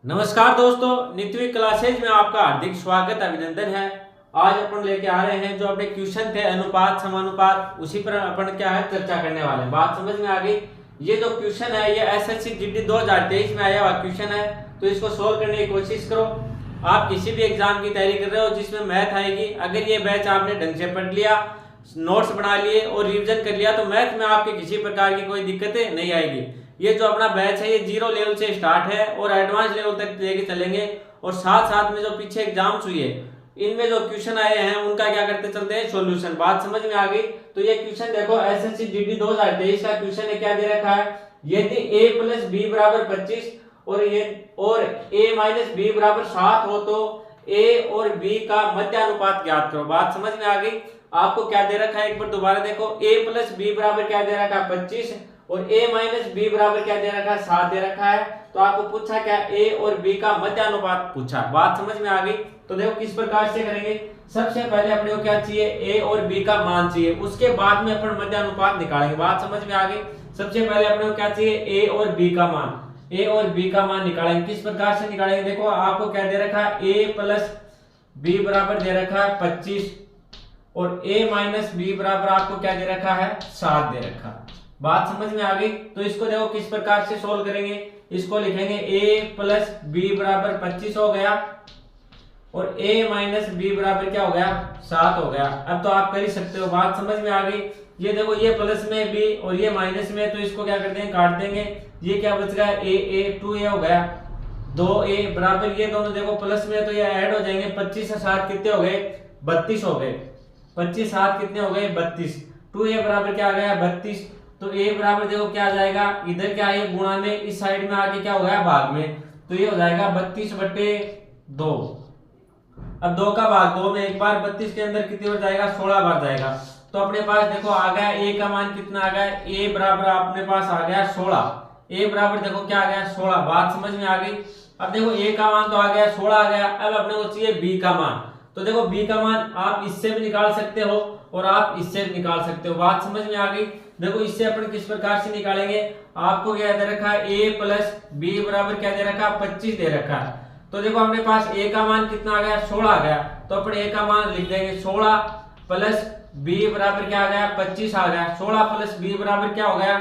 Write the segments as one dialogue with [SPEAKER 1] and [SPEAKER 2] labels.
[SPEAKER 1] नमस्कार दोस्तों, नित्य क्लासेज में आपका हार्दिक स्वागत अभिनंदन है। आज अपन लेके आ रहे हैं जो अपने क्वेश्चन थे अनुपात समानुपात, उसी पर अपन क्या है चर्चा करने वाले हैं। बात समझ में आ गई। ये जो क्वेश्चन है ये एसएससी जीडी 2023 में आया हुआ क्वेश्चन है, तो इसको सोल्व करने की कोशिश करो। आप किसी भी एग्जाम की तैयारी कर रहे हो जिसमें मैथ आएगी, अगर ये बैच आपने ढंग से पढ़ लिया, नोट्स बना लिए और रिविजन कर लिया तो मैथ में आपके किसी प्रकार की कोई दिक्कतें नहीं आएगी। ये जो अपना बैच है ये 0 लेवल से स्टार्ट है और एडवांस लेवल तक लेके चलेंगे। और साथ साथ में जो पीछे एग्जाम्स हुई है इनमें जो क्वेश्चन आए हैं उनका क्या करते चलते हैं सॉल्यूशन। बात समझ में आ गई। तो ये क्वेश्चन देखो एसएससी जीडी 2023 का क्वेश्चन है। क्या दे रखा है, यदि a प्लस बी बराबर 25 और a माइनस बी बराबर 7 हो तो a और b का मध्यानुपात ज्ञात करो। बात समझ में आ गई। आपको क्या दे रखा है, एक बार दोबारा देखो। a प्लस बी बराबर क्या दे रखा है 25 और a माइनस बी बराबर क्या दे रखा है 7 दे रखा है। तो आपको पूछा क्या a और b का मध्यानुपात पूछा। बात समझ में आ गई। तो देखो किस प्रकार से करेंगे। सबसे पहले अपने को क्या चाहिए, a और b का मान चाहिए, उसके बाद में अपन मध्यानुपात निकालेंगे। बात समझ में आ गई। सबसे पहले अपने को क्या चाहिए, a और b का मान, a और b का मान निकालेंगे। किस प्रकार से निकालेंगे, देखो आपको क्या दे रखा है, a प्लस बी बराबर दे रखा है 25 और a माइनस बी बराबर आपको क्या दे रखा है 7 दे रखा है। बात समझ में आ गई। तो इसको देखो किस प्रकार से सोल्व करेंगे। इसको लिखेंगे a प्लस बी बराबर 25 हो गया और a माइनस बी बराबर क्या हो गया 7 हो गया। अब तो आप कर ही सकते हो। बात समझ में आ गई। ये देखो ये प्लस में b और ये माइनस में, तो इसको क्या करते हैं काट देंगे। ये क्या बच गया a 2a हो गया 2a बराबर ये दोनों देखो प्लस में तो ये ऐड हो जाएंगे। 25 से 7 कितने हो गए 32 हो गए। 25 7 कितने हो गए 32। 2a बराबर क्या आ गया 32। तो a बराबर देखो क्या आ जाएगा, इधर क्या है गुणा में, इस साइड में आके क्या हो गया भाग में, तो ये हो जाएगा 32/2। अब 2 का भाग 2 में एक बार, 32 के अंदर कितनी बार जाएगा 16 बार जाएगा। तो अपने पास देखो आ गया a का मान कितना आ गया, a बराबर अपने पास आ गया 16। a बराबर देखो क्या आ गया 16। बात समझ में आ गई। अब देखो a का मान तो आ गया 16 आ गया। अब अपने को चाहिए b का मान। तो देखो b का मान आप इससे भी निकाल सकते हो और आप इससे भी निकाल सकते हो। बात समझ में आ गई। देखो इससे अपन किस प्रकार से निकालेंगे। आपको क्या दे रखा है, a प्लस बी बराबर क्या दे रखा है 25 दे रखा है। तो देखो अपने पास a का मान कितना आ गया 16 आ गया। तो अपन a का मान लिख देंगे 16 प्लस b बराबर क्या आ गया 25 आ गया। 16 प्लस b बराबर क्या हो गया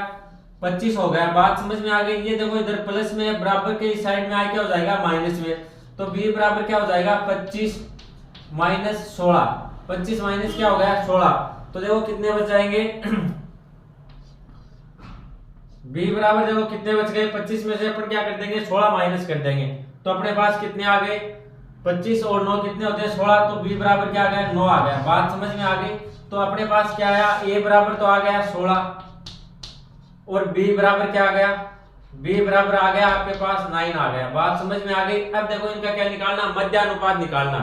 [SPEAKER 1] 25 हो गया। बात समझ में आ गई। ये देखो इधर प्लस में बराबर के इस साइड में आके क्या हो जाएगा माइनस में, तो b बराबर क्या हो जाएगा 25 माइनस 16। 25 माइनस क्या हो गया 16। तो देखो कितने बच जाएंगे b बराबर देखो कितने बच गए 25 में से अपन क्या कर देंगे 16 माइनस कर देंगे। तो अपने पास कितने आ गए 25 और 9 कितने होते हैं 16। तो b बराबर क्या आ गया 9 आ गया। बात समझ में आ गई। तो अपने पास क्या आया, a बराबर तो आ गया 16 और b बराबर क्या आ गया, b बराबर आ गया आपके पास 9 आ गया। बात समझ में आ गई। अब देखो इनका क्या निकालना, मध्यानुपात निकालना।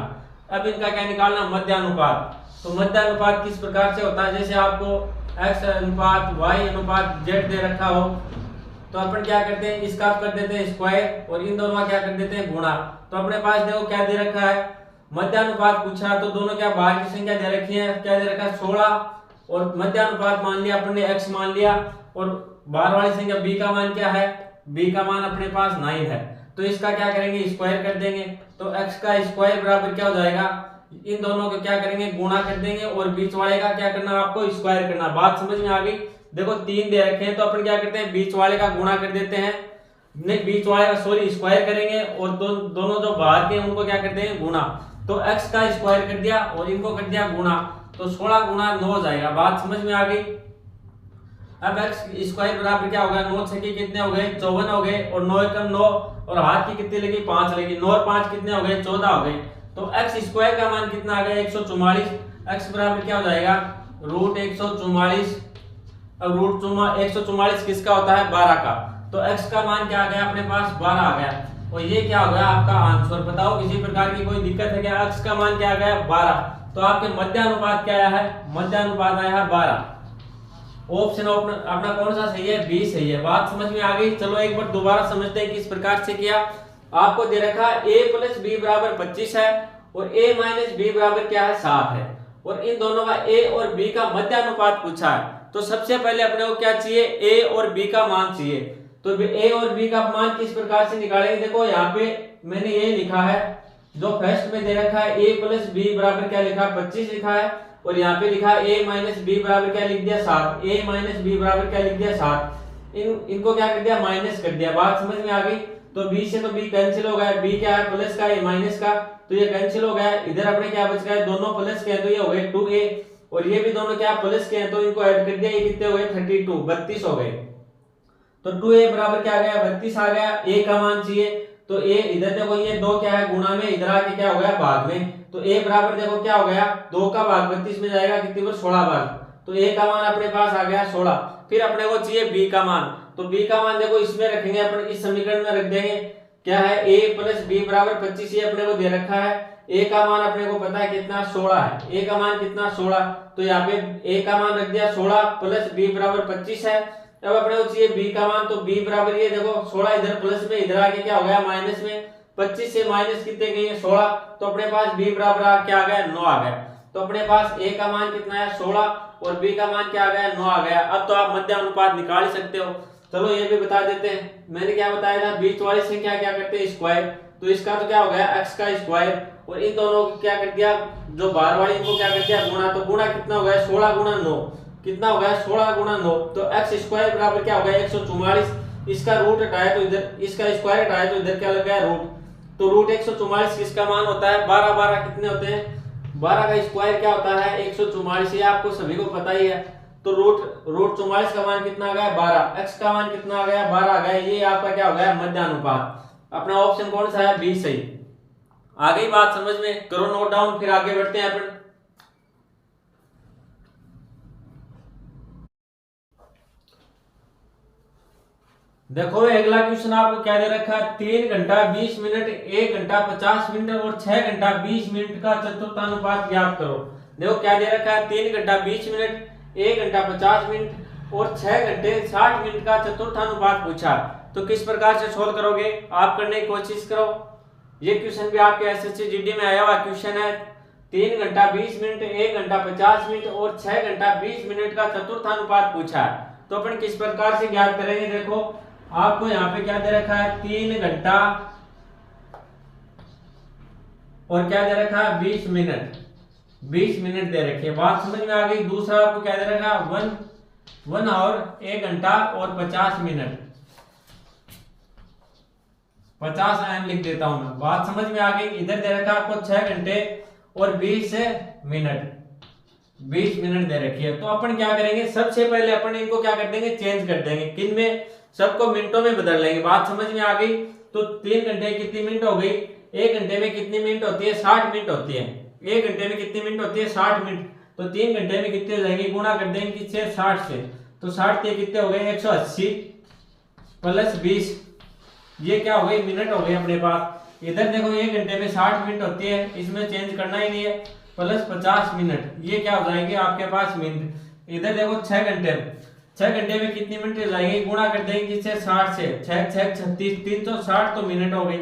[SPEAKER 1] अब इनका क्या निकालना मध्यानुपात। तो मध्यानुपात किस प्रकार से होता है, जैसे आपको x अनुपात y अनुपात z दे रखा हो तो अपन क्या करते हैं इसका कर देते हैं स्क्वायर और इन दोनों का क्या कर देते हैं गुणा। तो अपने पास देखो क्या दे रखा है मध्यानुपात पूछा, तो दोनों क्या बाहर की संख्या दे रखी है, क्या दे रखा है 16 और मध्यानुपात मान लिया अपन ने x मान लिया और बाहर वाली संख्या b का मान क्या है, b का मान अपने पास 9 है। तो इसका क्या करेंगे स्क्वायर कर देंगे। तो x का स्क्वायर बराबर क्या हो जाएगा, इन दोनों को क्या करेंगे गुणा कर देंगे और बीच वाले का क्या करना आपको स्क्वायर करना। बात समझ में आ गई। देखो 3 दे रखे हैं तो अपन क्या करते हैं बीच वाले का गुणा कर देते हैं, नहीं बीच वाले का सॉरी स्क्वायर करेंगे और दोनों जो बाहर के उनको क्या करते हैं गुणा। तो x का स्क्वायर कर दिया और इनको कर दिया गुणा, तो 16 गुणा 9 हो जाएगा। बात समझ में आ गई। अब x स्क्वायर बराबर क्या होगा 9 छके कितने हो गए 54 हो गए और 9 एकम 9 और हाथ की कितनी लगी 5 लगी, 9 और 5 कितने हो गए 14 हो गए। तो x स्क्वायर का मान कितना आ गया 144। x बराबर क्या हो जाएगा रूट 144। अब रूट 144 किसका होता है 12 का। तो x का मान क्या आ गया अपने पास 12 आ गया और ये क्या हो गया आपका आंसर। बताओ किसी प्रकार की कोई दिक्कत है क्या, x का मान क्या आ गया 12। तो आपके मध्यानुपात क्या आया है, मध्यानुपात आया है 12। ऑप्शन अपना कौन सा सही है, बी सही है। बात समझ में आ गई। चलो एक बार दोबारा समझते हैं किस प्रकार से किया। आपको दे रखा a प्लस बी बराबर 25 है और a माइनस बी बराबर क्या है 7 है और इन दोनों का a और b का मध्यानुपात पूछा है। तो सबसे पहले अपने को क्या चाहिए a और b का मान चाहिए। तो ए और बी का मान किस प्रकार से निकालेंगे, देखो यहाँ पे मैंने ये लिखा है, जो फर्स्ट में दे रखा है ए प्लस बी बराबर क्या लिखा है 25 लिखा है, और यहाँ पे लिखा है ए माइनस बी बराबर क्या लिख दिया 7, ए माइनस बी बराबर क्या लिख दिया 7, इनको क्या कर दिया माइनस कर दिया। बात समझ में आ गई। तो बी से तो बी कैंसिल हो गया, बी क्या है प्लस का ए माइनस का, तो ये कैंसिल हो गया। इधर अपने क्या बच गया, दोनों प्लस के हैं तो ये हो गए 2a, और ये भी दोनों क्या प्लस के हैं तो इनको ऐड कर दिया, ये कितने हो गए 32 32 हो गए। तो 2a बराबर क्या आ गया 32 आ गया। a का मान चाहिए तो a इधर देखो ये 2 क्या है गुणा में, इधर आके क्या हो गया भाग में, तो a बराबर देखो क्या हो गया 2 का भाग 32 में जाएगा कितनी बार 16 बार, तो a का मान अपने पास आ गया 16। फिर अपने को चाहिए b का मान, तो b का मान देखो इसमें रखेंगे अपन, इस समीकरण में रख देंगे, क्या है a प्लस बी बराबर 25, ये अपने को दे रखा है। a का मान अपने को पता है कितना 16 है, a का मान कितना 16, तो यहाँ पे a का मान रख दिया 16 प्लस b बराबर 25 है। अब अपने को चाहिए b का मान, तो b बराबर ये देखो 16 इधर प्लस में, इधर आके क्या हो गया माइनस में, 25 से माइनस कितने गए 16, तो अपने पास b बराबर क्या आ गया 9 आ गया। तो अपने पास a का मान कितना है 16 और b का मान क्या आ गया 9 आ गया। अब तो आप मध्य अनुपात निकाल ही सकते हो। चलो ये भी बता देते हैं, मैंने क्या बताया था बीच वाली संख्या क्या करते हैं स्क्वायर, तो इसका तो क्या हो गया x का स्क्वायर, और इन दोनों को क्या कर दिया जो बाहर वाली इनको क्या कर दिया गुणा, तो गुणा कितना हो गया 16 गुणा 9, कितना हो गया 16 गुणा 9, तो x स्क्वायर बराबर क्या हो गया 144। इसका रूट हटाया तो इधर, इसका स्क्वायर हटाया तो इधर क्या लग गया रूट, तो रूट 144 किसका मान होता है 12 12 कितने होते हैं 12 का स्क्वायर क्या होता है 144, ये आपको सभी को पता ही है। तो रूट 44 का मान कितना आ गया 12, x का मान कितना आ गया 12 आ गया, ये आपका क्या हो गया मध्य अनुपात। अपना ऑप्शन कौन सा है बी सही। आ गई बात समझ में, करो नोट डाउन, फिर आगे बढ़ते हैं अपन। देखो अगला क्वेश्चन आपको क्या दे रखा है 3 घंटा 20 मिनट 1 घंटा 50 मिनट और 6 घंटा 20 मिनट का चतुर्थानुपात ज्ञात करो। देखो क्या दे रखा है 3 घंटा 20 मिनट 1 घंटा 50 मिनट और 6 घंटे 60 मिनट का चतुर्थानुपात पूछा, तो किस प्रकार से सोल्व करोगे आप करने की कोशिश करो। ये क्वेश्चन भी आपके एसएससी जीडी में आया हुआ क्वेश्चन है। 3 घंटा 20 मिनट 1 घंटा 50 मिनट और 6 घंटा 20 मिनट का चतुर्थानुपात पूछा है, तो अपन किस प्रकार से ज्ञात करेंगे। देखो आपको यहाँ पे क्या दे रखा है 3 घंटा और क्या दे रखा है 20 मिनट दे रखी है, बात समझ में आ गई। दूसरा आपको क्या दे रखा है 1 और 1 घंटा और 50 मिनट, 50 एम लिख देता हूं मैं, बात समझ में आ गई। इधर दे रखा है आपको 6 घंटे और 20 मिनट दे रखी है, तो अपन क्या करेंगे सबसे पहले अपन इनको क्या कर देंगे चेंज कर देंगे, किन में सबको मिनटों में बदल लेंगे, बात समझ में आ गई। तो 3 घंटे कितनी मिनट हो गई, 1 घंटे में कितनी मिनट होती है 60 मिनट होती है, 1 घंटे में कितनी मिनट होती है 60 मिनट, तो 3 घंटे में कितने हो जाएंगे गुणा कर देंगे किससे 60 से, तो 60 के कितने हो गए 180 प्लस 20, ये क्या हो गई मिनट हो गई अपने पास। इधर देखो 1 घंटे में 60 मिनट होती है, इसमें चेंज करना ही नहीं है, प्लस 50 मिनट, ये क्या हो जाएंगे आपके पास मिनट। इधर देखो 6 घंटे में कितनी मिनट हो जाएंगे गुणा कर देंगे किससे 60 से, 6 6 36 360 तो मिनट हो गई,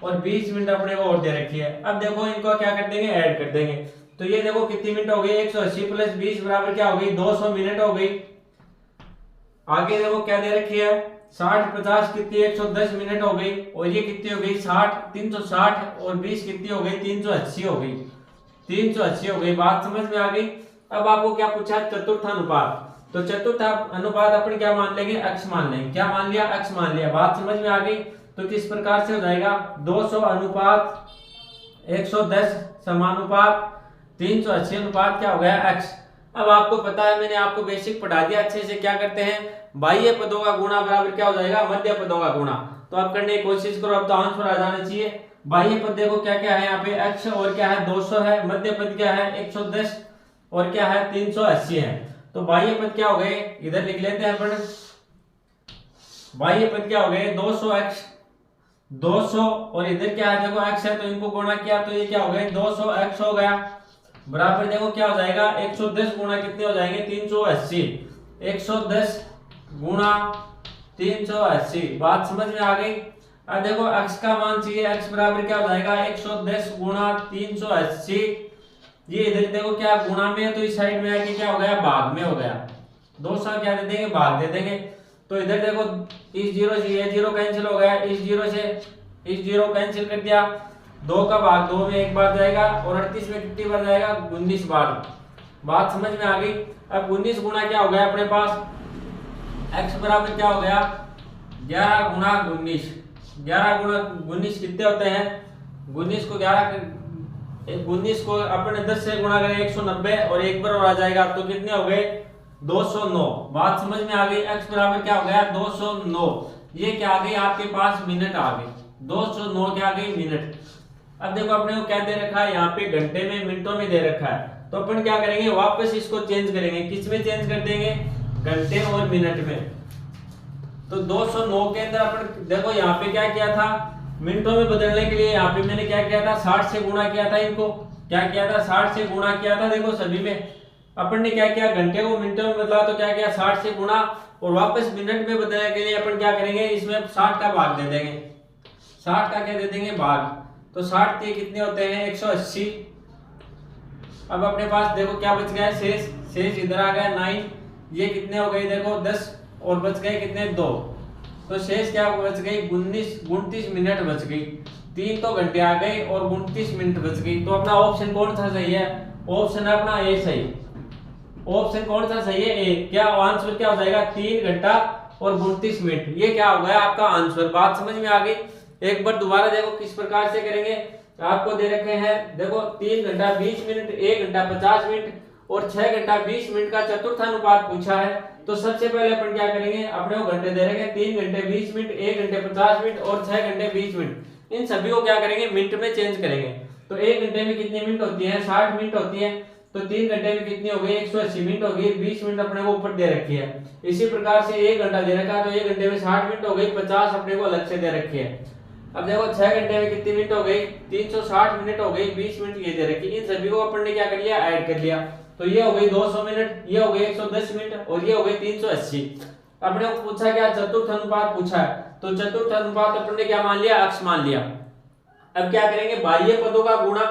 [SPEAKER 1] और 20 मिनट अपने को और दे रखी है। अब देखो इनको क्या कर देंगे ऐड कर देंगे, तो ये देखो कितनी मिनट हो गई 180 प्लस 20 बराबर क्या हो गई 200 मिनट हो गई। आगे देखो क्या दे रखी है 60 50 कितनी 110 मिनट हो गई, और ये कितनी हो गई 60 360 और 20 कितनी हो गई 380 हो गई, 380 हो गई, बात समझ में आ गई। अब आपको क्या पूछा चतुर्थानुपात, तो चतुर्थ अनुपात अपन क्या मान लेंगे x मान लेंगे, क्या मान लिया x मान लिया, बात समझ में आ गई। तो किस प्रकार से हो जाएगा 200 अनुपात 110 समानुपात 380 अनुपात क्या हो गया x। अब आपको पता है मैंने आपको बेसिक पढ़ा दिया अच्छे से, क्या करते हैं बाह्य पदों का गुणा बराबर क्या हो जाएगा मध्य पदों का गुणा, तो आप करने की कोशिश करो, अब तो आंसर आ जाना चाहिए। बाह्य पद देखो क्या क्या है यहाँ पे x और क्या है 200 है, मध्य पद क्या है 110 और क्या है 380 है, तो बाह्य पद क्या हो गए इधर लिख लेते हैं अपन, बाह्य पद क्या हो गए 200x 200 और इधर क्या है देखो x है तो इनको गुणा किया तो ये क्या हो गए 200x हो गया, बराबर देखो क्या हो जाएगा 110 गुणा कितने हो जाएंगे 380, 110 गुणा 380, बात समझ में आ गई। अब देखो x का मान चाहिए, x बराबर क्या हो जाएगा 110 गुणा 380, ये इधर देखो क्या गुणा में है तो इस साइड में आके क्या हो गया भाग में हो गया, 200 क्या दे देंगे भाग दे देंगे, तो इधर देखो इस जीरो से ये जीरो कैंसिल हो गया, इस जीरो से इस जीरो कैंसिल कर दिया, 2 का भाग 2 में एक बार जाएगा और 38 में कितनी बार जाएगा, 19 बार। बात समझ में आ गई। अब 19 गुना क्या हो गया अपने पास, x बराबर क्या हो गया 11 गुना 19। 11 गुना 19 कितने होते हैं, 19 को 19 को अपने 10 से गुणा करें 190 और एक बार और आ जाएगा तो कितने हो गए 209। बात समझ में आ गई। x बराबर क्या हो गया 209। ये क्या आ गई आपके पास मिनट आ गई, 209 क्या आ गई मिनट। अब देखो अपने को क्या दे रखा है यहाँ पे घंटे में मिनटों में दे रखा है, तो अपन क्या करेंगे वापस इसको चेंज करेंगे, किस में चेंज कर देंगे, घंटे और मिनट में। तो 209 के अंदर अपन देखो यहाँ पे क्या किया था, मिनटों में बदलने के लिए यहाँ पे मैंने क्या किया था 60 से गुणा किया था, इनको क्या किया था 60 से गुणा किया था। देखो सभी में अपन ने क्या किया, घंटे को मिनटों में बदला तो क्या किया 60 से गुणा, और वापस मिनट में बदलने के लिए अपन क्या करेंगे इसमें 60 का भाग दे देंगे, 60 का क्या दे देंगे भाग। तो 60 के कितने होते हैं 180। अब अपने पास देखो क्या बच गया है शेष इधर आ गया 9, ये कितने हो गए देखो 10 और बच गए कितने 2, तो शेष क्या बच गई 29 मिनट बच गई। 3 तो घंटे आ गए और 29 मिनट बच गई। तो अपना ऑप्शन कौन सा सही है, ऑप्शन है अपना ए सही। ऑप्शन कौन सा सही है ए। क्या आंसर क्या हो जाएगा 3 घंटा और 29 मिनट, ये क्या हो गया आपका आंसर। बात समझ में आ गई। एक बार दोबारा देखो किस प्रकार से करेंगे, आपको दे रखे हैं देखो 3 घंटा 20 मिनट, 1 घंटा 50 मिनट और 6 घंटा 20 मिनट का चतुर्थानुपात पूछा है। तो सबसे पहले अपन क्या करेंगे, अपने को घंटे दे रखे 3 घंटे 20 मिनट, 1 घंटे 50 मिनट और 6 घंटे 20 मिनट, इन सभी को क्या करेंगे मिनट में चेंज करेंगे। तो 1 घंटे में कितनी मिनट होती है 60 मिनट होती है, तो 3 घंटे में कितनी हो गई 180 मिनट हो गई, 20 मिनट अपने को ऊपर दे रखी है। इसी प्रकार से 1 घंटा दे रखा है तो 1 घंटे में 60 मिनट हो गई, 50 अपने को अलग से दे रखी है। अब देखो 6 घंटे में कितनी मिनट हो गई 360 मिनट हो गई, 20 मिनट ये दे रखी। इन सभी को अपन ने क्या कर लिया ऐड कर लिया, तो ये हो गई 200 मिनट, ये हो गई 110 मिनट और ये हो गई 380। अपने को पूछा क्या चतुर्थ अनुपात पूछा है, तो चतुर्थ अनुपात अपन ने क्या मान लिया अक्ष मान लिया। अब क्या करेंगे बाह्य पदों का गुणा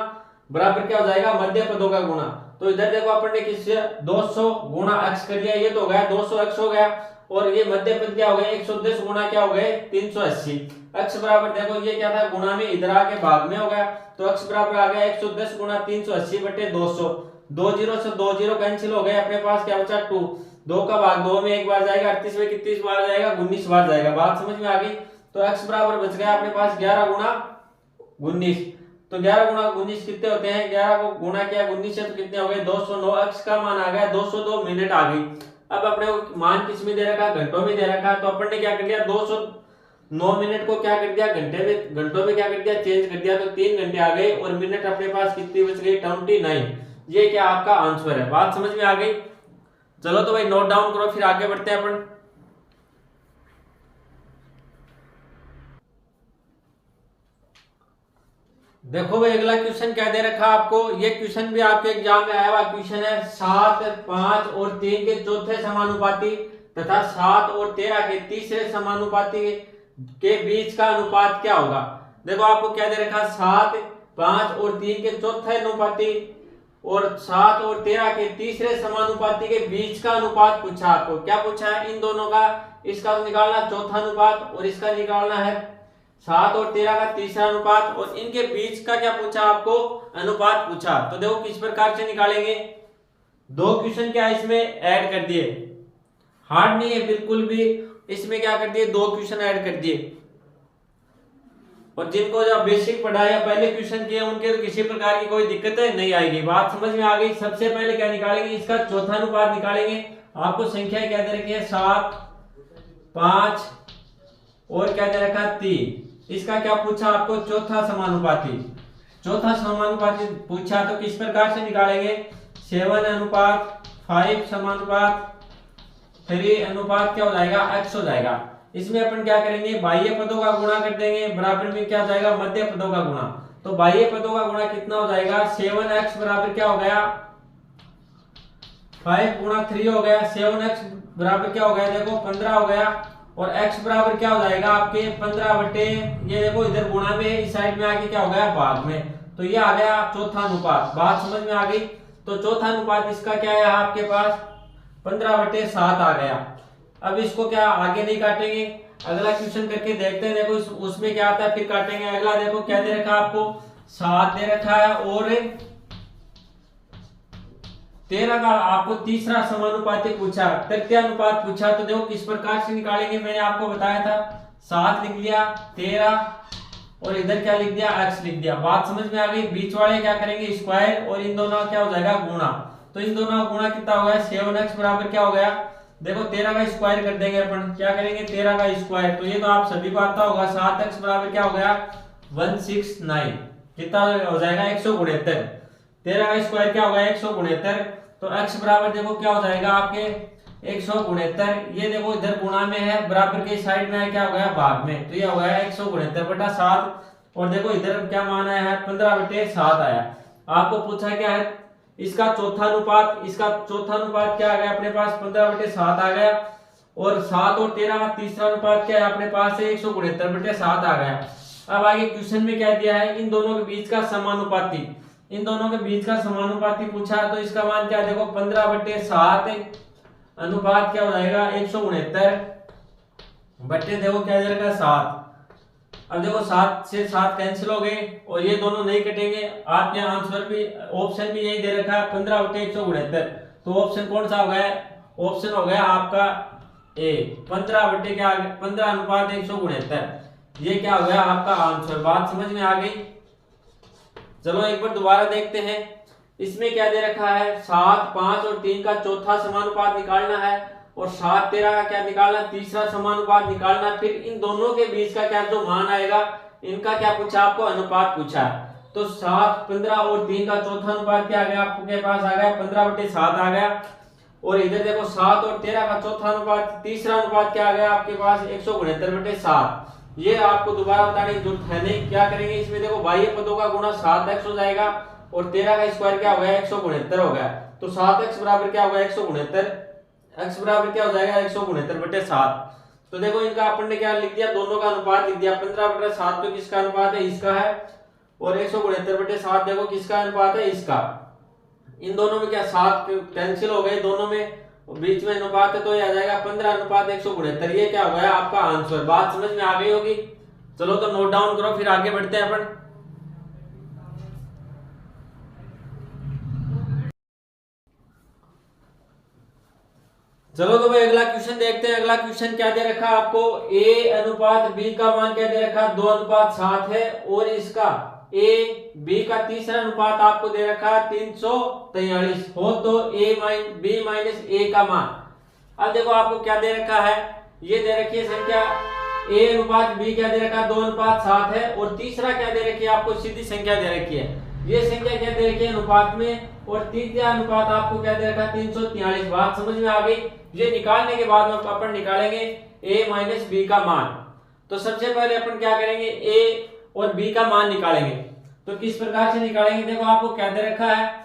[SPEAKER 1] बराबर क्या हो जाएगा मध्य पदों का गुणा। तो इधर देखो अपन ने किससे 200 गुणा अक्ष कर लिया, ये तो हो गया 200 अक्ष हो गया, और ये मध्य पद क्या हो गए 110 गुणा क्या हो गए 380। अक्ष बराबर देखो ये क्या था गुणा में इधर आके भाग में हो गया, तो अक्ष बराबर आ गया 110 गुणा 380 बटे 200। 2 जीरो से 2 जीरो कैंसिल हो गए, अपने पास क्या बचा 2। 2 का भाग 2 में एक बार जाएगा, 38 में कितनी बार जाएगा 19 बार जाएगा। बात समझ में आ गई। तो अक्ष बराबर बच गया अपने पास 11 गुणा 19। तो 11 गुणा 19 कितने होते हैं, 11 को गुणा किया 19 से तो कितने हो गए 209। अक्ष का मान आ गया 202 मिनट आ गई। अब अपने को मान किस में दे रखा घंटों में दे रखा, तो अपन ने क्या कर दिया 209 मिनट को क्या कर दिया घंटों में क्या कर दिया चेंज कर दिया, तो 3 घंटे आ गए और मिनट अपने पास कितनी बच गई 29। ये क्या आपका आंसर है। बात समझ में आ गई। चलो तो भाई नोट डाउन करो, फिर आगे बढ़ते हैं अपन। देखो भाई अगला क्वेश्चन क्या दे रखा आपको, ये क्वेश्चन भी आपके एग्जाम में आया हुआ क्वेश्चन है। 7, 5 और 3 के चौथे समानुपाती तथा 7 और 13 के तीसरे समानुपाती के बीच का अनुपात क्या होगा। देखो आपको क्या दे रखा 7, 5 और 3 के चौथे अनुपाती और 7 और 13 के तीसरे समानुपाती के बीच का अनुपात पूछा। आपको क्या पूछा है इन दोनों का, इसका निकालना चौथा अनुपात और इसका निकालना है 7 और 13 का तीसरा अनुपात, और इनके बीच का क्या पूछा आपको अनुपात पूछा। तो देखो किस प्रकार से निकालेंगे, 2 क्वेश्चन क्या इसमें ऐड कर दिए, हार्ड नहीं है बिल्कुल भी, इसमें क्या कर दिए 2 क्वेश्चन ऐड कर दिए। और जिनको जो बेसिक पढ़ा है पहले क्वेश्चन किए उनके तो किसी प्रकार की कोई दिक्कत नहीं आएगी। बात समझ में आ गई। सबसे पहले क्या निकालेंगे, इसका चौथा अनुपात निकालेंगे। आपको संख्या क्या दे रखी है 7, 5 और क्या दे रखा 3। इसका क्या पूछा आपको चौथा समानुपाती। चौथा समानुपाती पूछा तो किस प्रकार से निकालेंगे 7 अनुपात 5 समानुपात 3 अनुपात क्या हो जाएगा x हो जाएगा। इसमें अपन क्या करेंगे बाह्य पदों का गुणा कर देंगे, बराबर में क्या जाएगा मध्य पदों का गुणा। तो बाह्य पदों का गुणा कितना हो जाएगा 7x बराबर क्या हो गया 5 गुणा 3 हो गया, 7x बराबर क्या हो गया देखो 15 हो गया, और x बराबर क्या हो जाएगा आपके 15 बटे ये देखो इधर गुणा में इस साइड में आके क्या हो गया भाग में, तो ये आ गया चौथा अनुपात। बात समझ में आ गई। तो चौथा अनुपात इसका क्या है आपके पास 15 बटे 7 आ गया। अब इसको क्या आगे नहीं काटेंगे, अगला क्वेश्चन करके देखते हैं। देखो उसमें क्या आता है फिर काटेंगे। अगला देखो क्या दे रखा है आपको, 7 दे रखा है और 13 का आपको तीसरा समानुपाती पूछा, तृतीय अनुपात पूछा। तो देखो किस प्रकार से निकालेंगे, मैंने आपको बताया था 7 लिख लिया, 13 और इधर क्या लिख दिया, x लिख दिया। बात समझ में आ गई। बीच वाले क्या करेंगे स्क्वायर और इन दोनों क्या हो जाएगा गुणा। तो इन दोनों का गुणा कितना हो गया, 7x बराबर क्या हो गया, देखो 13 का स्क्वायर कर देंगे अपन, क्या करेंगे 13 का स्क्वायर। तो ये तो आप सभी को आता होगा, 7x बराबर क्या हो गया 169, कितना हो जाएगा 169। 13 का स्क्वायर क्या होगा 169। तो x बराबर देखो क्या हो जाएगा आपके 169। ये देखो इधर गुणा में है, बराबर के साइड में है, क्या हो गया भाग में। तो ये हो गया 169/7। और देखो इधर क्या मान आया है 15/7 आया। आपको पूछा क्या है इसका चौथा अनुपात, इसका चौथा अनुपात क्या आ गया अपने पास 15/7 आ गया। और 7 और 13 का तीसरा अनुपात क्या है अपने पास है 169/7 आ गया। अब आगे क्वेश्चन में क्या दिया है, इन दोनों के बीच का समानुपाती, इन दोनों के बीच का समानुपाती पूछा। तो इसका मान क्या देखो 15/7 अनुपात क्या हो जाएगा 169 बट्टे देखो क्या जाएगा 7। अब देखो 7 से 7 कैंसिल हो गए और ये दोनों नहीं कटेंगे। आपके आंसर भी ऑप्शन भी यही दे रखा है 15/169। तो ऑप्शन कौन सा हो गया, ऑप्शन हो गया आपका ए 15/169। ये क्या हो गया आपका आंसर। बात समझ में आ गई। चलो एक बार दोबारा देखते हैं। इसमें क्या दे रखा है 7, 5 और 3 का चौथा समानुपात निकालना है और 7, 13 का क्या निकालना, तीसरा समानुपात निकालना। फिर इन दोनों के बीच का क्या जो मान आएगा इनका क्या पूछा आपको, अनुपात पूछा। तो 7, 15 और 3 का चौथा अनुपात क्या आ गया आपके पास आ गया 15/7 आ गया। और इधर देखो 7 और 13 का चौथा अनुपात, तीसरा अनुपात क्या आ गया आपके पास 169/7। ये आपको दोबारा बताने की जरूरत है नहीं। क्या करेंगे इसमें देखो बाह्य पदों का गुणा 7x हो जाएगा और 13 का स्क्वायर क्या हो गया 169 हो गया। तो 7x बराबर क्या होगा 169, x बराबर क्या हो जाएगा 169/7। तो देखो इनका अपन ने क्या लिख दिया, दोनों का अनुपात लिख दिया। 15/7 तो किसका अनुपात है, इसका है। और 169/7 देखो किसका अनुपात है, इसका। इन दोनों में क्या 7 कैंसिल हो गए दोनों में, बीच में अनुपात है तो ये आ जाएगा 15/169। ये क्या हो गया आपका आंसर। बात समझ में आ गई होगी। चलो तो नोट डाउन करो, फिर आगे बढ़ते हैं अपन। चलो तो भाई अगला क्वेश्चन देखते हैं। अगला क्वेश्चन क्या दे रखा आपको, a अनुपात b का मान क्या दे रखा 2:7 है और इसका a b का तीसरा अनुपात आपको दे रखा 343 हो तो b माइनस a का मान। अब देखो आपको क्या दे रखा है, ये दे रखी है संख्या a अनुपात b क्या दे रखा 2:7 है और तीसरा क्या दे रखी है आपको सीधी संख्या दे रखी है। ये संख्या क्या दे रखी है अनुपात में और तृतीय अनुपात आपको क्या दे रखा 343। बात समझ में आ गई। ये निकालने के बाद में अपन निकालेंगे a माइनस b का मान। तो सबसे पहले अपन क्या करेंगे a और b का मान निकालेंगे। तो किस प्रकार से निकालेंगे, देखो आपको क्या दे रखा है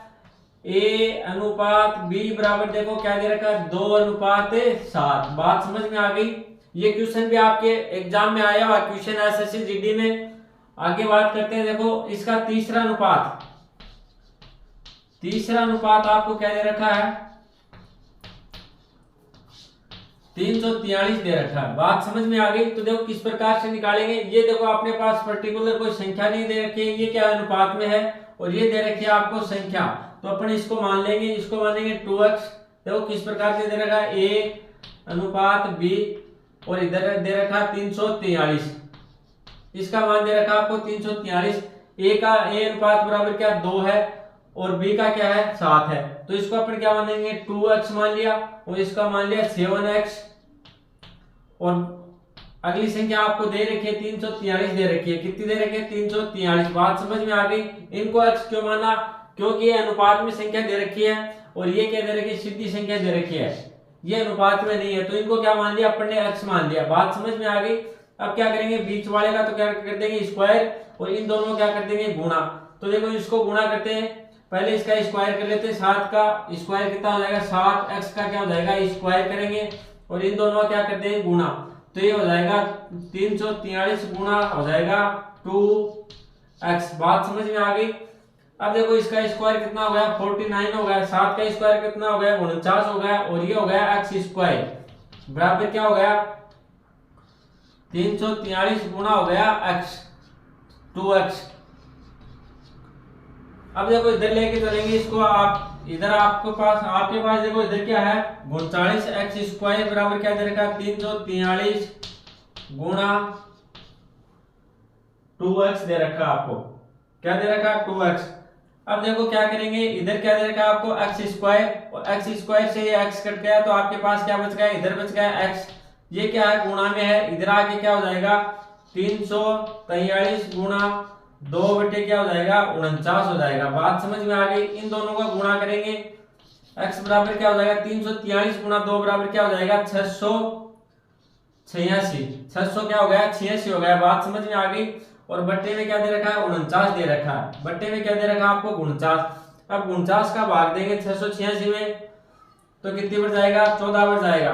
[SPEAKER 1] a अनुपात b बराबर देखो क्या दे रखा है 2:7। बात समझ में आ गई। ये क्वेश्चन भी आपके एग्जाम में आया हुआ क्वेश्चन एसएससी जीडी में। आगे बात करते हैं। देखो इसका तीसरा अनुपात, तीसरा अनुपात आपको क्या दे रखा है 343 दे रखा है। बात समझ में आ गई। तो देखो किस प्रकार से निकालेंगे। ये देखो अपने पास पर्टिकुलर कोई संख्या नहीं दे रखी है, ये क्या अनुपात में है और ये दे रखी है आपको संख्या। तो अपन इसको मान लेंगे, इसको मानेंगे 2x। देखो किस प्रकार से दे रखा है a अनुपात b और इधर दे रखा 343, इसका मान दे रखा आपको 343। a का a अनुपात बराबर क्या 2 है और b का क्या है 7 है। तो इसको अपन क्या मानेंगे 2x मान लिया और इसका मान लिया 7x। और अगली संख्या आपको दे रखी है 343 दे रखी है। कितनी दे रखी है 343। बात समझ में आ गई। इनको x क्यों माना, क्योंकि ये अनुपात में संख्या दे रखी है और ये क्या दे रखी है सीधी संख्या दे रखी है, ये अनुपात में नहीं है। तो इनको क्या मान लिया अपन ने x मान लिया। बात समझ में आ गई। अब क्या करेंगे बीच वाले का तो क्या कर देंगे स्क्वायर और इन दोनों क्या कर देंगे गुणा। तो देखो इसको गुणा करते हैं, पहले इसका स्क्वायर कर लेते हैं। 7 का स्क्वायर कितना हो जाएगा 7x का क्या हो जाएगा स्क्वायर करेंगे और इन दोनों क्या करते हैं गुणा। तो ये हो जाएगा 343 गुणा हो जाएगा 2x। बात समझ में आ गई। अब देखो इसका स्क्वायर कितना हो गया 49 हो गया, 7 का स्क्वायर कितना हो गया 49 हो गया और ये हो गया x स्क्वायर। बराबर क्या हो गया 343 गुना हो गया x 2x। अब देखो इधर लेके चलेंगे इसको, आप इधर आपके पास देखो इधर क्या है 39x² बराबर क्या दे रखा है 343 गुना 2x दे रखा है आपको। क्या दे रखा है 2x। अब देखो क्या करेंगे, इधर क्या दे रखा है आपको x² और x² से ये x कट गया तो आपके पास क्या बच गया, इधर बच गया x। ये क्या है गुणा में है, इधर आके क्या हो जाएगा 343 गुणा 2 बटे क्या हो जाएगा 49 हो जाएगा। बात समझ में आ गई। इन दोनों का गुणा करेंगे, x बराबर क्या हो जाएगा 343 गुणा 2 बराबर क्या हो जाएगा 686। 600 क्या हो गया 86 हो गया। बात समझ में आ गई। और बट्टे में क्या दे रखा है 49 दे रखा है, बट्टे में क्या दे रखा है आपको 49। अब 49 का भाग देंगे 686 में तो कितनी बढ़ जाएगा 14 बढ़ जाएगा।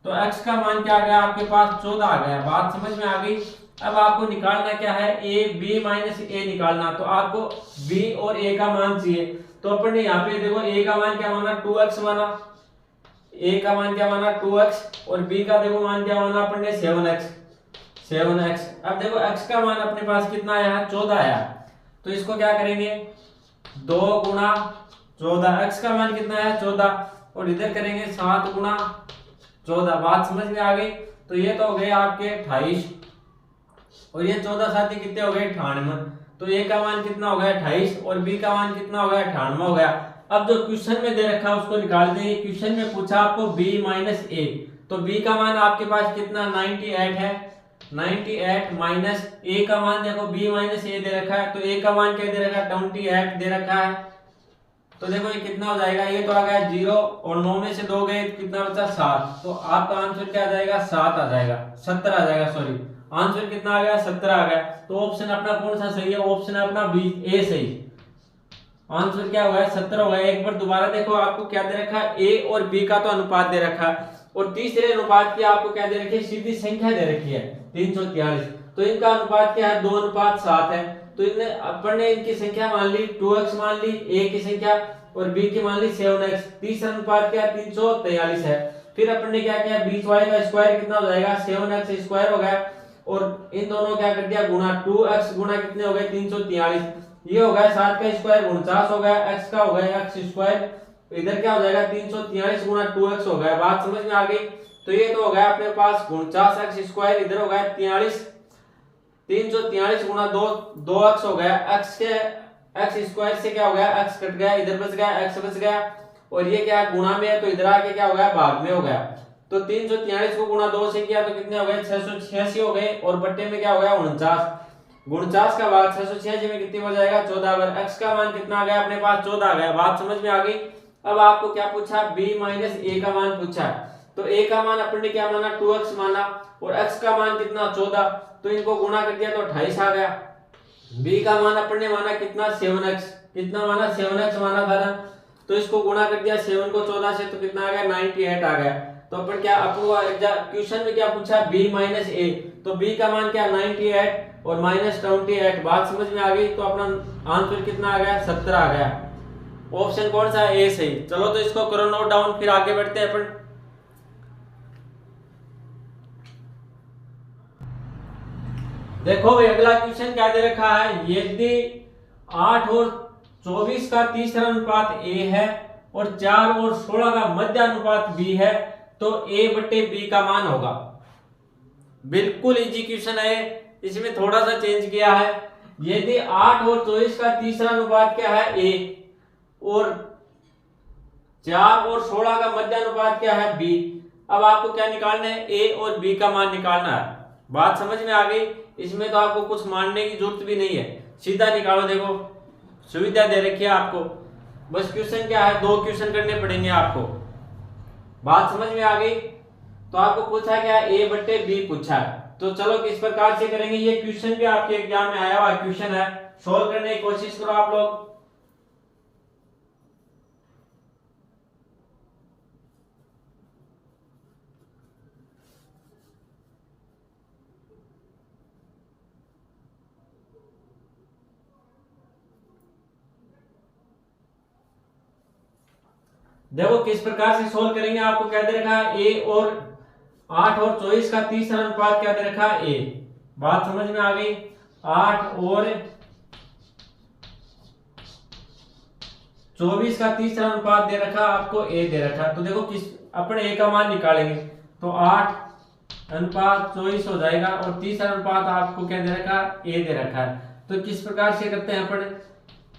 [SPEAKER 1] तो x का मान क्या आ गया आपके पास 14 आ गया। बात समझ में आ गई। अब आपको निकालना क्या है a b माइनस a निकालना। तो आपको b और a का मान चाहिए। तो अपन ने यहाँ पे देखो a का मान क्या माना 2x माना, a का मान क्या माना 2x और b का देखो मान क्या माना अपन ने 7x। अब देखो x का मान अपने पास कितना आया है 14 आया। तो इसको क्या करेंगे 2 गुणा 14, x का मान कितना है 14 और इधर करेंगे 7 गुणा 14। बात समझ में आ गई। तो ये तो हो गए आपके 28 और ये 14 साथी कितने हो गए 98। तो a का मान कितना हो गया 28 और b का मान कितना हो गया 98 हो गया। अब जो क्वेश्चन में दे रखा है उसको निकाल देंगे। क्वेश्चन में पूछा आपको b माइनस a, तो b का मान आपके पास कितना 98 है। 98 माइनस a का मान देखो b माइनस a दे रखा है तो a का मान क्या दे रखा है 28 दे रखा है। तो देखो ये कितना हो जाएगा, ये तो आ गया 0 और 9 में से 2 गए तो कितना बचा 7। तो आपका आंसर क्या आ जाएगा 7 आ जाएगा, 70 आ जाएगा। सॉरी आंसर कितना आ गया 70 आ गया। तो ऑप्शन अपना कौन सा सही है, ऑप्शन अपना बी ए सही। आंसर क्या हुआ है 70 हो गया। एक बार दोबारा देखो आपको क्या दे रखा है ए और बी का तो अनुपात दे रखा है और तीसरे अनुपात की आपको क्या दे रखी है सीधी संख्या दे रखी है 343। तो इनका अनुपात क्या है 2:7 है। तो इनने अपन ने इनकी संख्या मान ली 2x मान ली, a की संख्या और b की मान ली 7x। तीसरा अनुपात क्या 343 है। फिर अपन ने क्या किया बीच वाले का स्क्वायर कितना हो जाएगा 7x स्क्वायर हो गया और इन दोनों क्या कर दिया गुणा 2x गुणा कितने हो गए 343। ये हो गया 7 का स्क्वायर 49 हो गया, x का हो गया x स्क्वायर। इधर क्या हो जाएगा 343 गुणा 2x हो गया। बात समझ में आ गई। तो ये तो हो गया अपने पास 49x स्क्वायर, इधर हो गया 43 343 गुणा 2x हो गया। x के x स्क्वायर से क्या हो गया x कट गया, इधर बच गया x बच गया और ये क्या गुणा में है तो इधर आके क्या हो गया भाग में हो गया। तो 343 को गुणा 2 से किया तो कितने हो गए 686 हो गए और बट्टे में क्या हो गया 49। 49 का भाग 686 में कितनी हो जाएगा 14 बार। x का मान कितना आ गया अपने पास 14 आ गया। बात समझ में आ गई। अब आपको क्या पूछा b माइनस a का मान पूछा। तो a का मान अपन ने क्या माना 2x माना और x का मान कितना 14। तो इनको गुणा कर दिया तो 28 आ गया। b का मान अपन ने माना कितना 7x, कितना माना 7x माना था ना। तो इसको गुणा कर दिया 7 को 14 से तो कितना आ गया 98 आ गया। तो अपन क्या अपन क्वेश्चन में क्या पूछा b माइनस a, तो b का मान क्या 98 और माइनस 28। बात समझ में आ गई। तो अपना आंसर कितना आ गया 70 आ गया। ऑप्शन कौन सा है ए सही। चलो तो इसको करो नोट डाउन, फिर आगे बढ़ते हैं अपन। देखो भाई अगला क्वेश्चन क्या दे रखा है, यदि 8 और 24 का तीसरा अनुपात a है और 4 और 16 का मध्य अनुपात b है तो a बटे b का मान होगा। बिल्कुल इजी क्वेश्चन है, इसमें थोड़ा सा चेंज किया है। यदि 8 और 24 का तीसरा अनुपात क्या है a और 4 और 16 का मध्य अनुपात क्या है b। अब आपको क्या निकालना है a और b का मान निकालना है। बात समझ में आ गई। इसमें तो आपको कुछ मानने की जरूरत भी नहीं है, सीधा निकालो। देखो सुविधा दे रखी है आपको। बस क्वेश्चन क्या है 2 क्वेश्चन करने पड़ेंगे आपको। बात समझ में आ गई। तो आपको पूछा क्या a बट्टे b पूछा है। तो चलो किस प्रकार से करेंगे, ये क्वेश्चन भी आपके एग्जाम में आया हुआ क्वेश्चन है, सोल्व करने की कोशिश करो आप लोग। देखो किस प्रकार से सोल्व करेंगे। आपको क्या दे रखा है a और 8 और 24 का तीसरा अनुपात क्या दे रखा है? ए। बात समझ में आ गई? 8 और 24 का तीसरा अनुपात दे रखा आपको ए दे रखा। तो देखो किस अपन ए का मान निकालेंगे तो 8 अनुपात 24 हो जाएगा और तीसरा अनुपात आपको क्या दे रखा? ए दे रखा है। तो किस प्रकार से करते हैं अपन?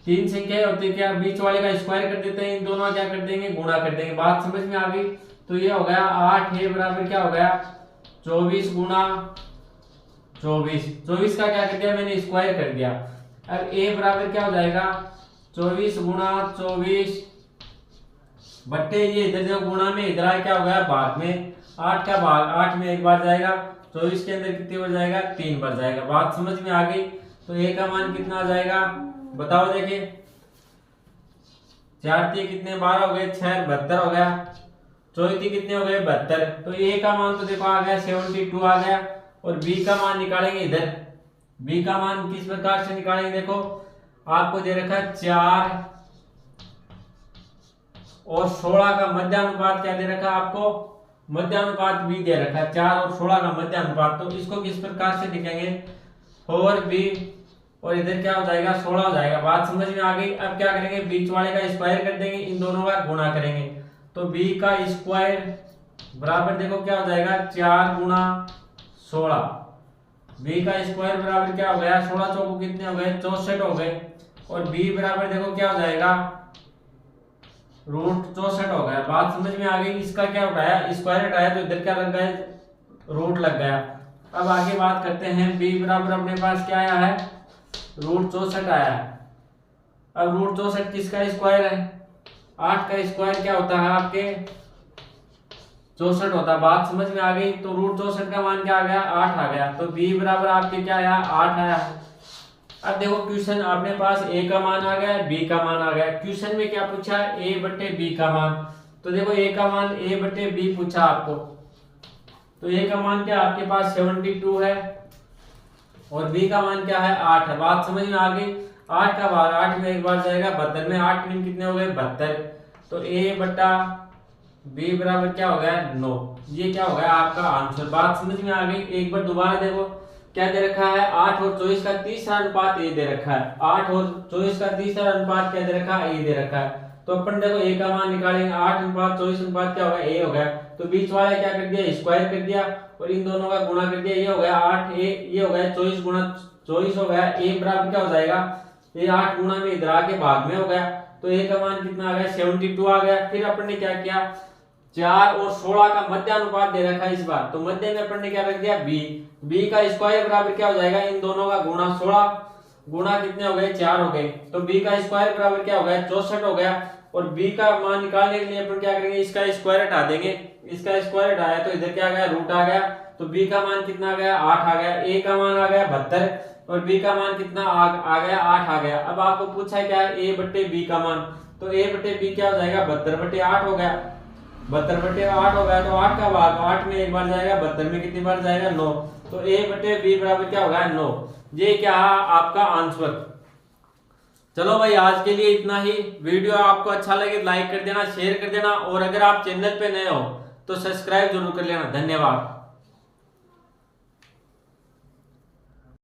[SPEAKER 1] तीन संख्याएं होती है क्या, बीच वाले का स्क्वायर कर देते हैं, इन दोनों क्या कर देंगे? गुणा कर देंगे। बात समझ में आ गई? तो ये हो गया 8 ए बराबर क्या हो गया? 24 गुणा 24। 24 का क्या कर दिया मैंने? स्क्वायर कर दिया। अब ए बराबर क्या हो जाएगा? 24 गुणा 24 बट्टे ये इधर जो गुणा में इधर आया क्या हो गया? भाग में 8 का भाग 8 में एक बार जाएगा, 24 के अंदर कितनी बार जाएगा? 3 बार जाएगा। बात समझ में आ गई? तो ए का मान कितना आ जाएगा बताओ? देखिए 4 3 कितने 12 हो गए, 6 72 हो गया, 24 कितने हो गए? 72। तो ए का मान तो देखो आ गया 72 आ गया। और बी का मान निकालेंगे इधर। बी का मान किस प्रकार से निकालेंगे? देखो आपको दे रखा है 4 और 16 का मध्यानुपात क्या दे रखा है आपको? मध्यानुपात बी दे रखा है 4 और 16 का मध्यानुपात। तो इसको किस प्रकार से लिखेंगे? 4b और इधर क्या हो जाएगा? 16 हो जाएगा। बात समझ में आ गई? अब क्या करेंगे? बीच वाले का स्क्वायर कर देंगे, इन दोनों का गुणा करेंगे। तो b का स्क्वायर बराबर देखो क्या हो जाएगा? 4 गुणा 16। b का स्क्वायर बराबर क्या हो गया? 16 चौको कितने हो गए? 64 हो गए। और b बराबर देखो क्या हो जाएगा? रूट 64 हो गया। बात समझ में आ गई? इसका क्या उठाया? स्क्वायर उठाया तो इधर क्या लग गया? रूट लग गया। अब आगे बात करते हैं। b बराबर अपने पास क्या आया है? रूट 64 आया है। अब रूट 64 किसका स्क्वायर है? 8 का स्क्वायर क्या होता है आपके? 64 होता है। बात समझ में आ गई? तो रूट 64 का मान क्या आ गया? 8 आ गया। तो b बराबर आपके क्या आया? 8 आया। अब देखो क्वेश्चन अपने पास a का मान आ गया, b का मान आ गया। क्वेश्चन में क्या पूछा है? a बटे b का मान। तो देखो a का मान a बटे b पूछा आपको। तो a का मान क्या आपके पास 72 है और b का मान क्या है? 8 है। बात समझ में आ गई? 8 का भाग 8 में एक बार जाएगा 72 में, 8 में कितने हो गए? 72। तो a बटा b बराबर क्या हो गया? 9। ये क्या हो गया आपका आंसर। बात समझ में आ गई? एक बार दोबारा देखो क्या दे रखा है? 8 और 24 का तीसरा अनुपात ए दे रखा है। 8 और 24 का तीसरा अनुपात क्या दे रखा है? ए दे रखा है। तो अपन देखो ए का मान निकालेंगे। 8 अनुपात 24 अनुपात क्या होगा? ए हो गया। तो बीच वाला क्या कर दिया? स्क्वायर कर दिया और इन दोनों का गुणा कर दिया। ये हो गया 8 ए, ये हो गया 24 गुणा 24 हो गया। ए बराबर क्या हो जाएगा? ये 8 गुणा में इधर आके भाग में हो गया। तो ए का मान कितना आ गया? 72 आ गया। फिर अपन ने क्या किया? 4 और 16 का मध्यानुपात दे रखा है इस बार। तो मध्य में अपन ने क्या रख दिया? b का स्क्वायर बराबर क्या हो जाएगा? इन दोनों का गुणा 16 गुणा कितने हो गए? 4 हो गए। तो b का स्क्वायर बराबर क्या हो गया? 64 हो गया। और b का मान निकालने के लिए अपन क्या करेंगे? इसका स्क्वायर हटा देंगे। इसका स्क्वायर हटाया तो इधर क्या आ गया? रूट आ गया। तो b का मान कितना आ गया? 8 आ गया। a का मान आ गया 72 और b का मान कितना आ गया? 8 आ गया। अब आपको पूछा है क्या है? a बट्टे b का मान। तो a बट्टे b क्या हो जाएगा? 72 बट्टे 8 हो गया। 72 बटे 8 हो गया। तो 8 का भाग 8 में एक बार जाएगा, 72 में कितनी बार जाएगा? 9। तो a बटे b बराबर क्या होगा? 9। ये क्या है आपका आंसर। चलो भाई आज के लिए इतना ही। वीडियो आपको अच्छा लगे लाइक कर देना, शेयर कर देना और अगर आप चैनल पे नए हो तो सब्सक्राइब जरूर कर लेना। धन्यवाद।